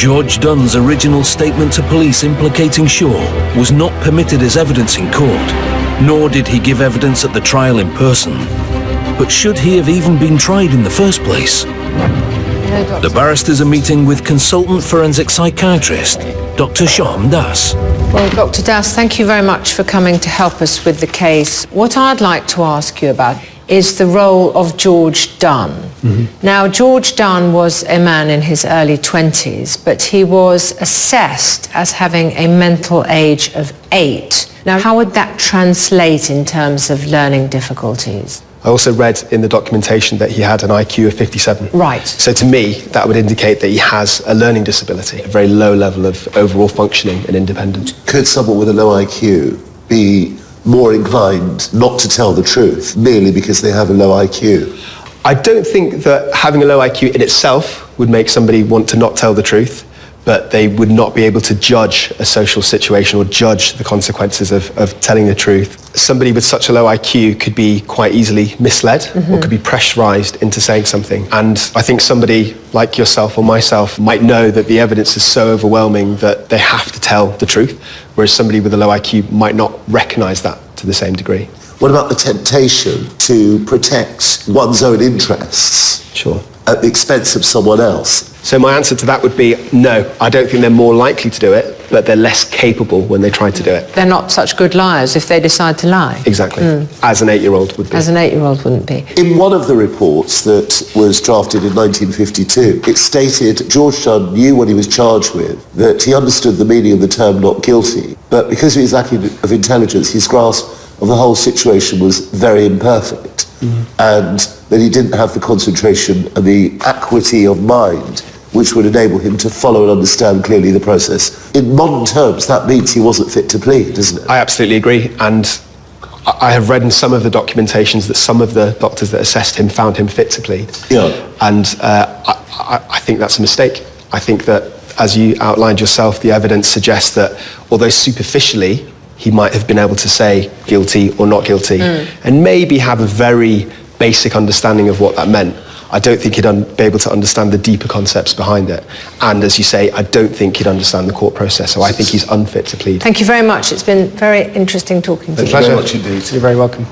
George Dunn's original statement to police implicating Shaw was not permitted as evidence in court, nor did he give evidence at the trial in person. But should he have even been tried in the first place? The barristers are meeting with consultant forensic psychiatrist, Dr. Shyam Das. Well, Dr. Das, thank you very much for coming to help us with the case. What I'd like to ask you about is the role of George Dunn. Now, George Dunn was a man in his early 20s, but he was assessed as having a mental age of 8. Now, how would that translate in terms of learning difficulties? I also read in the documentation that he had an IQ of 57. Right. So to me, that would indicate that he has a learning disability, a very low level of overall functioning and independence. Could someone with a low IQ be more inclined not to tell the truth merely because they have a low IQ? I don't think that having a low IQ in itself would make somebody want to not tell the truth, but they would not be able to judge a social situation or judge the consequences of telling the truth. Somebody with such a low IQ could be quite easily misled or could be pressurized into saying something. And I think somebody like yourself or myself might know that the evidence is so overwhelming that they have to tell the truth, whereas somebody with a low IQ might not recognize that to the same degree. What about the temptation to protect one's own interests? Sure. At the expense of someone else? So my answer to that would be no. I don't think they're more likely to do it, but they're less capable when they try to do it. They're not such good liars if they decide to lie. Exactly. As an 8-year-old would be. As an 8-year-old wouldn't be. In one of the reports that was drafted in 1952, it stated George Dunn knew what he was charged with, that he understood the meaning of the term not guilty, but because he was lacking of intelligence, his grasp of the whole situation was very imperfect, and that he didn't have the concentration and the acuity of mind which would enable him to follow and understand clearly the process. In modern terms, that means he wasn't fit to plead, doesn't it? I absolutely agree, and I have read in some of the documentations that some of the doctors that assessed him found him fit to plead. Yeah. And I think that's a mistake. I think that, as you outlined yourself, the evidence suggests that although superficially he might have been able to say guilty or not guilty, and maybe have a very basic understanding of what that meant, I don't think he'd be able to understand the deeper concepts behind it. And as you say, I don't think he'd understand the court process, so I think he's unfit to plead. Thank you very much. It's been very interesting talking to you. Pleasure. Very much indeed. You're very welcome.